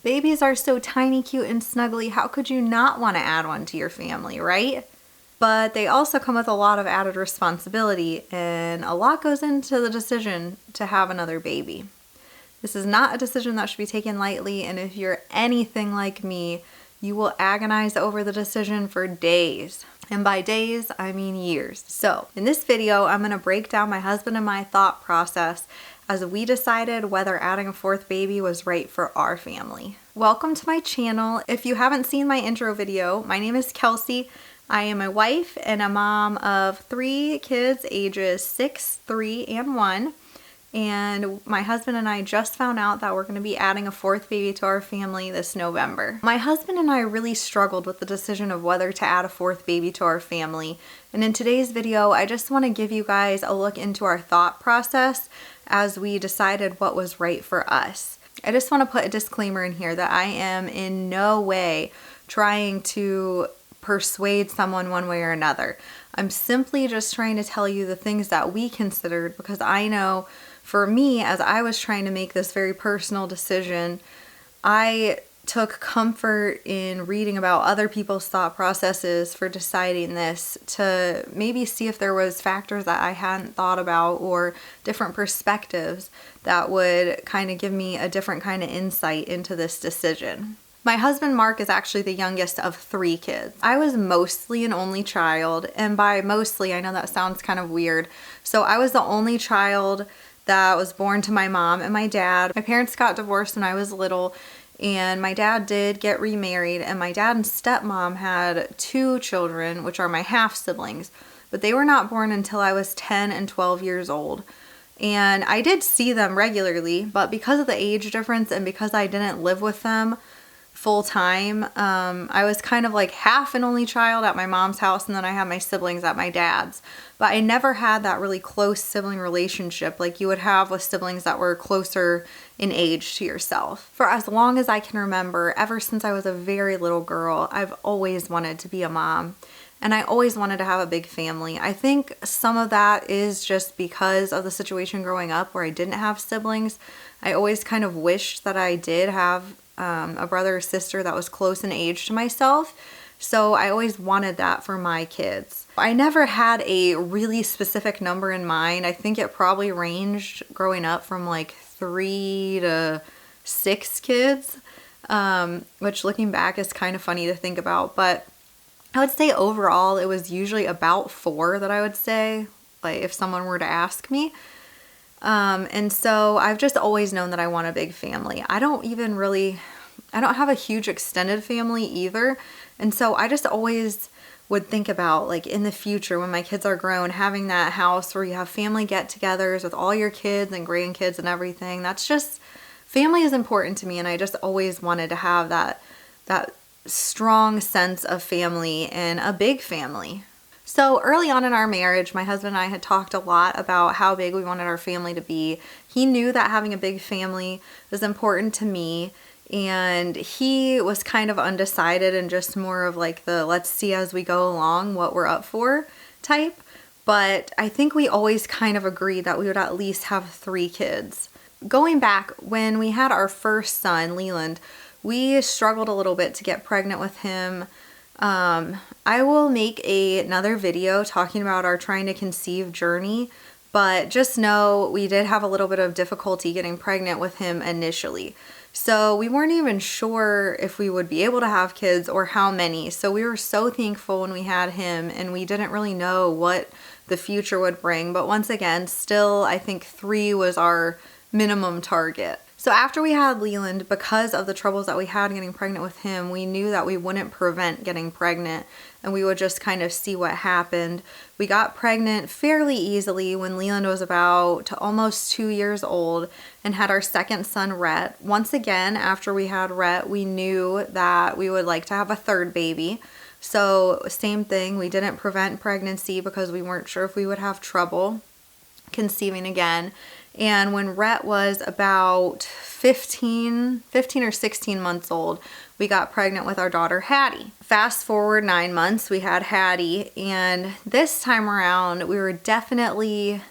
Babies are so tiny, cute, and snuggly. How could you not want to add one to your family, right? But they also come with a lot of added responsibility, and a lot goes into the decision to have another baby. This is not a decision that should be taken lightly, and if you're anything like me, you will agonize over the decision for days. And by days, I mean years. So in this video, I'm gonna break down my husband and my thought process as we decided whether adding a fourth baby was right for our family. Welcome to my channel. If you haven't seen my intro video, my name is Kelsey. I am a wife and a mom of 3 kids ages 6, 3, and 1. And my husband and I just found out that we're going to be adding a fourth baby to our family this November. My husband and I really struggled with the decision of whether to add a fourth baby to our family. And in today's video, I just want to give you guys a look into our thought process as we decided what was right for us. I just want to put a disclaimer in here that I am in no way trying to persuade someone one way or another. I'm simply just trying to tell you the things that we considered, because I know for me, as I was trying to make this very personal decision, I took comfort in reading about other people's thought processes for deciding this, to maybe see if there was factors that I hadn't thought about or different perspectives that would kind of give me a different kind of insight into this decision. My husband, Mark, is actually the youngest of 3 kids. I was mostly an only child, and by mostly, I know that sounds kind of weird. So I was the only child that was born to my mom and my dad. My parents got divorced when I was little, and my dad did get remarried, and my dad and stepmom had 2 children, which are my half siblings, but they were not born until I was 10 and 12 years old. And I did see them regularly, but because of the age difference and because I didn't live with them full time, I was kind of like half an only child at my mom's house, and then I had my siblings at my dad's. But I never had that really close sibling relationship like you would have with siblings that were closer in age to yourself. For as long as I can remember, ever since I was a very little girl, I've always wanted to be a mom. And I always wanted to have a big family. I think some of that is just because of the situation growing up where I didn't have siblings. I always kind of wished that I did have a brother or sister that was close in age to myself. So I always wanted that for my kids. I never had a really specific number in mind. I think it probably ranged growing up from like 3 to 6 kids, which looking back is kind of funny to think about. But I would say overall it was usually about 4 that I would say, like if someone were to ask me. And so I've just always known that I want a big family. I don't have a huge extended family either. And so I just always would think about, like, in the future when my kids are grown, having that house where you have family get-togethers with all your kids and grandkids and everything. That's just, family is important to me, and I just always wanted to have that strong sense of family and a big family. So early on in our marriage, my husband and I had talked a lot about how big we wanted our family to be. He knew that having a big family was important to me, and he was kind of undecided and just more of like the let's see as we go along what we're up for type. But I think we always kind of agreed that we would at least have 3 kids. Going back, when we had our first son, Leland, we struggled a little bit to get pregnant with him. I will make another video talking about our trying to conceive journey, but just know we did have a little bit of difficulty getting pregnant with him initially. So we weren't even sure if we would be able to have kids or how many. So we were so thankful when we had him, and we didn't really know what the future would bring. But once again, still, I think 3 was our minimum target. So after we had Leland, because of the troubles that we had getting pregnant with him, we knew that we wouldn't prevent getting pregnant, and we would just kind of see what happened. We got pregnant fairly easily when Leland was about almost 2 years old and had our second son, Rhett. Once again, after we had Rhett, we knew that we would like to have a 3rd baby. So same thing, we didn't prevent pregnancy because we weren't sure if we would have trouble conceiving again. And when Rhett was about 15 or 16 months old, we got pregnant with our daughter, Hattie. Fast forward 9 months, we had Hattie, and this time around, we were definitely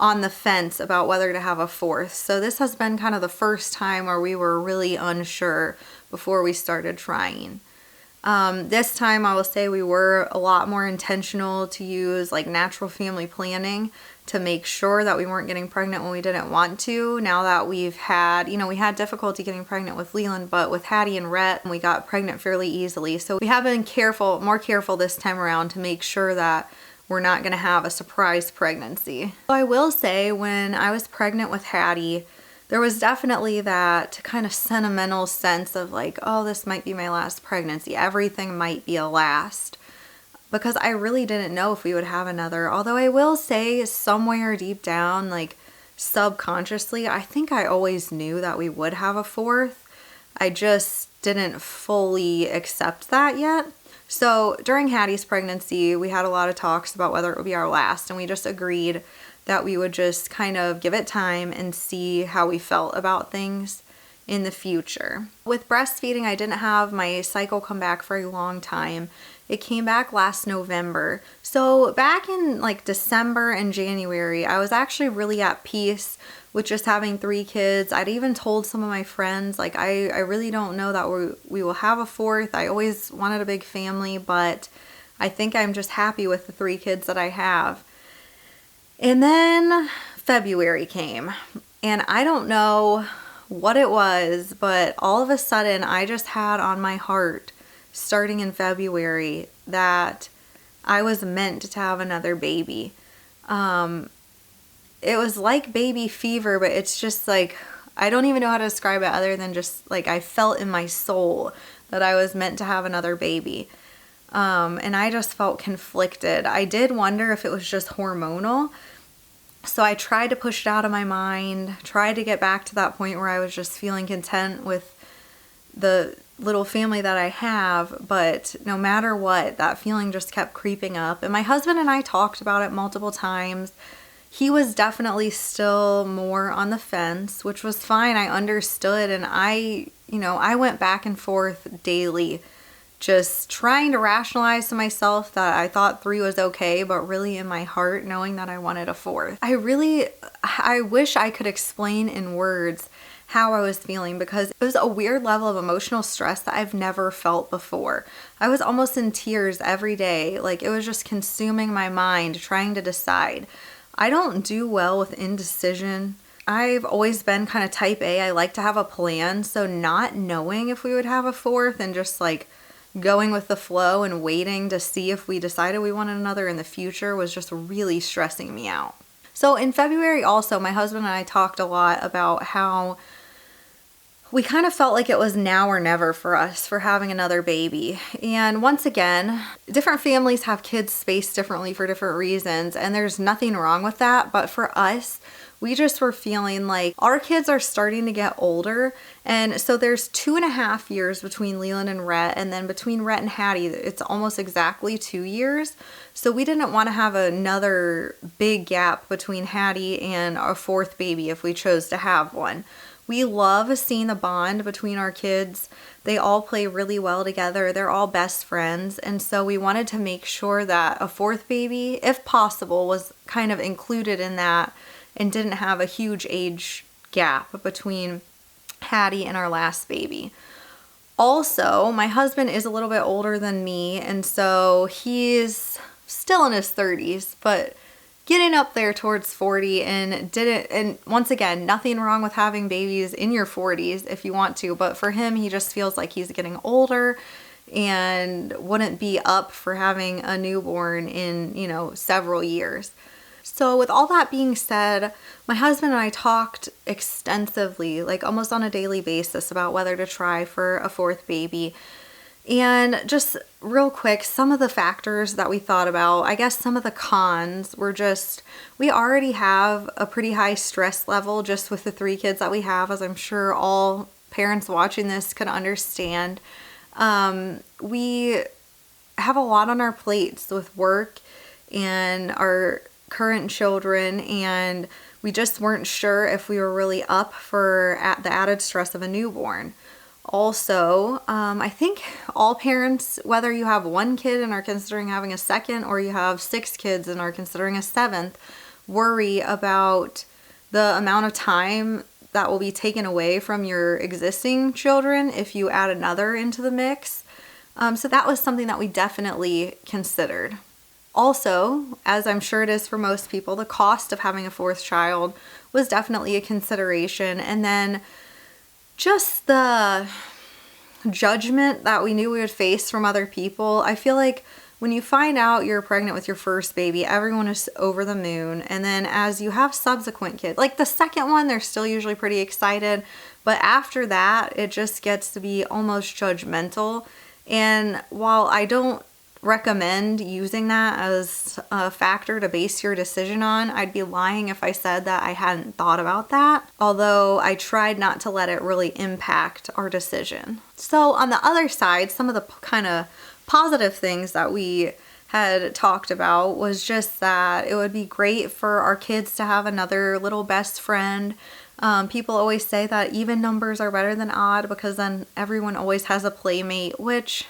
on the fence about whether to have a fourth. So this has been kind of the first time where we were really unsure before we started trying. This time I will say we were a lot more intentional to use like natural family planning to make sure that we weren't getting pregnant when we didn't want to. Now that we've had, we had difficulty getting pregnant with Leland, but with Hattie and Rhett, we got pregnant fairly easily. So we have been more careful this time around to make sure that we're not going to have a surprise pregnancy. So I will say when I was pregnant with Hattie, there was definitely that kind of sentimental sense of like, oh, this might be my last pregnancy. Everything might be a last. Because I really didn't know if we would have another. Although I will say somewhere deep down, like subconsciously, I think I always knew that we would have a fourth. I just didn't fully accept that yet. So during Hattie's pregnancy, we had a lot of talks about whether it would be our last, and we just agreed that we would just kind of give it time and see how we felt about things in the future. With breastfeeding, I didn't have my cycle come back for a long time. It came back last November. So back in like December and January, I was actually really at peace with just having 3 kids. I'd even told some of my friends, like, I really don't know that we will have a fourth. I always wanted a big family, but I think I'm just happy with the 3 kids that I have. And then February came, and I don't know what it was, but all of a sudden I just had on my heart, starting in February, that I was meant to have another baby. It was like baby fever, but it's just like, I don't even know how to describe it other than just like I felt in my soul that I was meant to have another baby. And I just felt conflicted. I did wonder if it was just hormonal. So I tried to push it out of my mind, tried to get back to that point where I was just feeling content with the little family that I have, but no matter what, that feeling just kept creeping up. And my husband and I talked about it multiple times. He was definitely still more on the fence, which was fine. I understood, and I went back and forth daily, just trying to rationalize to myself that I thought 3 was okay, but really in my heart knowing that I wanted a fourth. I wish I could explain in words how I was feeling, because it was a weird level of emotional stress that I've never felt before. I was almost in tears every day. Like, it was just consuming my mind trying to decide. I don't do well with indecision. I've always been kind of type A. I like to have a plan. So not knowing if we would have a fourth and just like going with the flow and waiting to see if we decided we wanted another in the future was just really stressing me out. So in February also, my husband and I talked a lot about how we kind of felt like it was now or never for us for having another baby. And once again, different families have kids spaced differently for different reasons, and there's nothing wrong with that. But for us, we just were feeling like our kids are starting to get older. And so there's 2.5 years between Leland and Rhett, and then between Rhett and Hattie, it's almost exactly 2 years. So we didn't want to have another big gap between Hattie and our fourth baby if we chose to have one. We love seeing the bond between our kids. They all play really well together. They're all best friends. And so we wanted to make sure that a fourth baby, if possible, was kind of included in that and didn't have a huge age gap between Hattie and our last baby. Also, my husband is a little bit older than me, and so he's still in his 30s, but getting up there towards 40, and once again, nothing wrong with having babies in your 40s if you want to, but for him, he just feels like he's getting older and wouldn't be up for having a newborn in, several years. So with all that being said, my husband and I talked extensively, like almost on a daily basis, about whether to try for a fourth baby. And just real quick, some of the factors that we thought about, I guess some of the cons were just, we already have a pretty high stress level just with the 3 kids that we have, as I'm sure all parents watching this could understand. We have a lot on our plates with work and our current children, and we just weren't sure if we were really up for the added stress of a newborn. Also, I think all parents, whether you have 1 kid and are considering having a second, or you have 6 kids and are considering a 7th, worry about the amount of time that will be taken away from your existing children if you add another into the mix. So that was something that we definitely considered. Also, as I'm sure it is for most people, the cost of having a fourth child was definitely a consideration. And then just the judgment that we knew we would face from other people. I feel like when you find out you're pregnant with your first baby, everyone is over the moon. And then as you have subsequent kids, like the second one, they're still usually pretty excited. But after that, it just gets to be almost judgmental. And while I don't recommend using that as a factor to base your decision on, I'd be lying if I said that I hadn't thought about that, although I tried not to let it really impact our decision. So on the other side, some of the kind of positive things that we had talked about was just that it would be great for our kids to have another little best friend. People always say that even numbers are better than odd because then everyone always has a playmate, which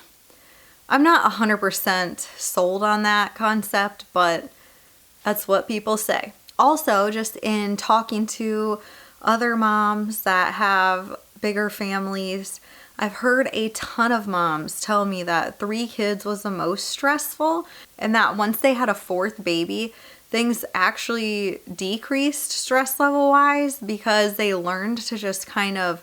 I'm not 100% sold on that concept, but that's what people say. Also, just in talking to other moms that have bigger families, I've heard a ton of moms tell me that 3 kids was the most stressful, and that once they had a fourth baby, things actually decreased stress level wise because they learned to just kind of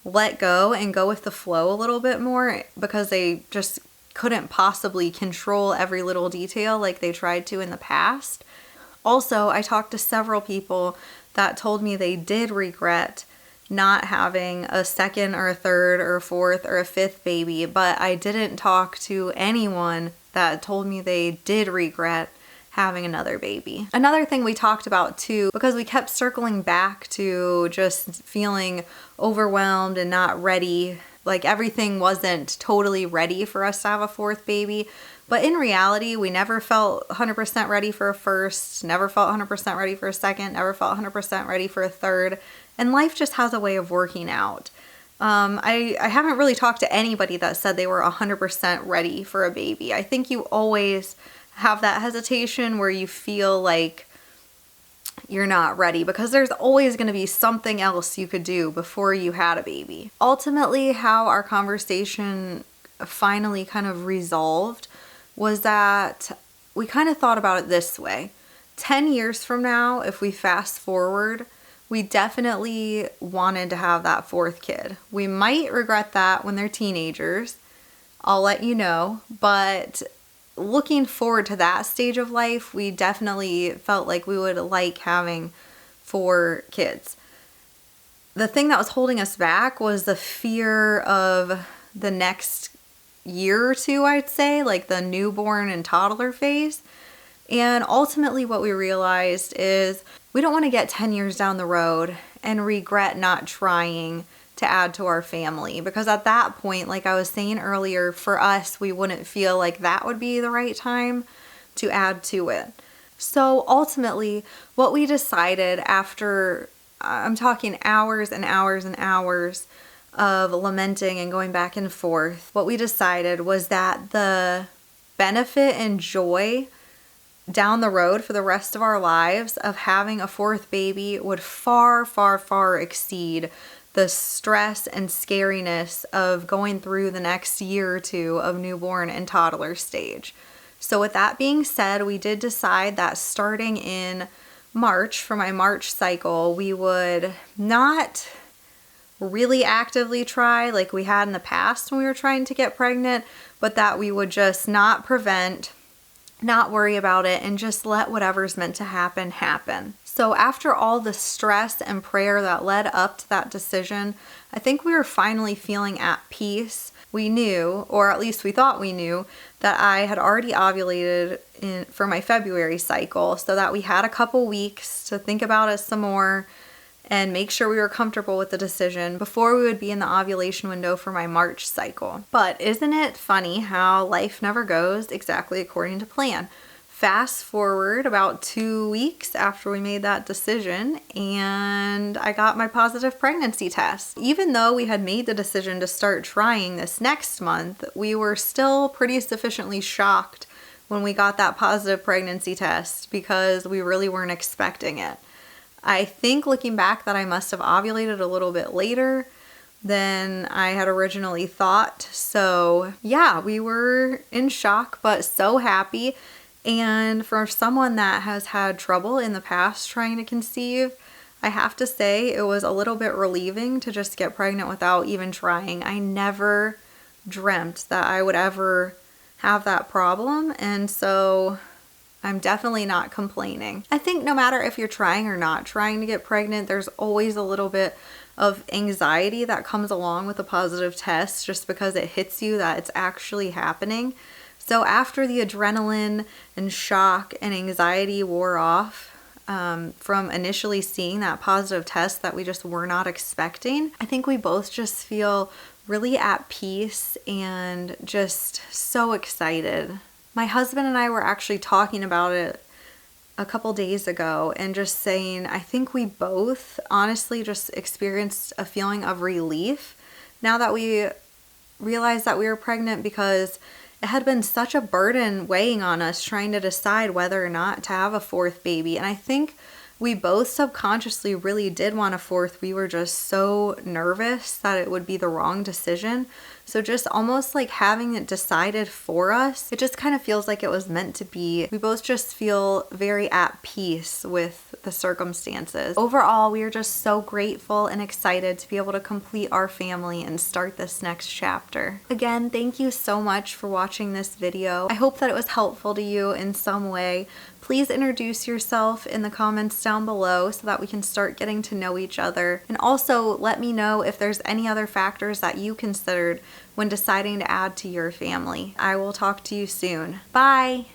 let go and go with the flow a little bit more because they just couldn't possibly control every little detail like they tried to in the past. Also, I talked to several people that told me they did regret not having a second or a third or a fourth or a fifth baby, but I didn't talk to anyone that told me they did regret having another baby. Another thing we talked about too, because we kept circling back to just feeling overwhelmed and not ready, like everything wasn't totally ready for us to have a fourth baby. But in reality, we never felt 100% ready for a first, never felt 100% ready for a second, never felt 100% ready for a third. And life just has a way of working out. I haven't really talked to anybody that said they were 100% ready for a baby. I think you always have that hesitation where you feel like you're not ready because there's always going to be something else you could do before you had a baby. Ultimately, how our conversation finally kind of resolved was that we kind of thought about it this way. 10 years from now, if we fast forward, we definitely wanted to have that fourth kid. We might regret that when they're teenagers. I'll let you know. But looking forward to that stage of life, we definitely felt like we would like having 4 kids. The thing that was holding us back was the fear of the next year or two, I'd say, like the newborn and toddler phase. And ultimately what we realized is we don't want to get 10 years down the road and regret not trying to add to our family, because at that point, like I was saying earlier, for us, we wouldn't feel like that would be the right time to add to it. So ultimately, what we decided after, I'm talking hours and hours and hours of lamenting and going back and forth, what we decided was that the benefit and joy down the road for the rest of our lives of having a fourth baby would far, far, far exceed the stress and scariness of going through the next year or two of newborn and toddler stage. So with that being said, we did decide that starting in March, for my March cycle, we would not really actively try like we had in the past when we were trying to get pregnant, but that we would just not prevent, not worry about it, and just let whatever's meant to happen happen. So after all the stress and prayer that led up to that decision, I think we were finally feeling at peace. We knew, or at least we thought we knew, that I had already ovulated for my February cycle, so that we had a couple weeks to think about it some more and make sure we were comfortable with the decision before we would be in the ovulation window for my March cycle. But isn't it funny how life never goes exactly according to plan? Fast forward about 2 weeks after we made that decision, and I got my positive pregnancy test. Even though we had made the decision to start trying this next month, we were still pretty sufficiently shocked when we got that positive pregnancy test because we really weren't expecting it. I think looking back that I must have ovulated a little bit later than I had originally thought. So yeah, we were in shock, but so happy. And for someone that has had trouble in the past trying to conceive, I have to say it was a little bit relieving to just get pregnant without even trying. I never dreamt that I would ever have that problem, and so I'm definitely not complaining. I think no matter if you're trying or not trying to get pregnant, there's always a little bit of anxiety that comes along with a positive test just because it hits you that it's actually happening. So after the adrenaline and shock and anxiety wore off from initially seeing that positive test that we just were not expecting, I think we both just feel really at peace and just so excited. My husband and I were actually talking about it a couple days ago and just saying, I think we both honestly just experienced a feeling of relief now that we realized that we were pregnant, because it had been such a burden weighing on us trying to decide whether or not to have a fourth baby. And I think we both subconsciously really did want a fourth. We were just so nervous that it would be the wrong decision. So just almost like having it decided for us, it just kind of feels like it was meant to be. We both just feel very at peace with the circumstances. Overall, we are just so grateful and excited to be able to complete our family and start this next chapter. Again, thank you so much for watching this video. I hope that it was helpful to you in some way. Please introduce yourself in the comments down below so that we can start getting to know each other. And also let me know if there's any other factors that you considered when deciding to add to your family. I will talk to you soon. Bye!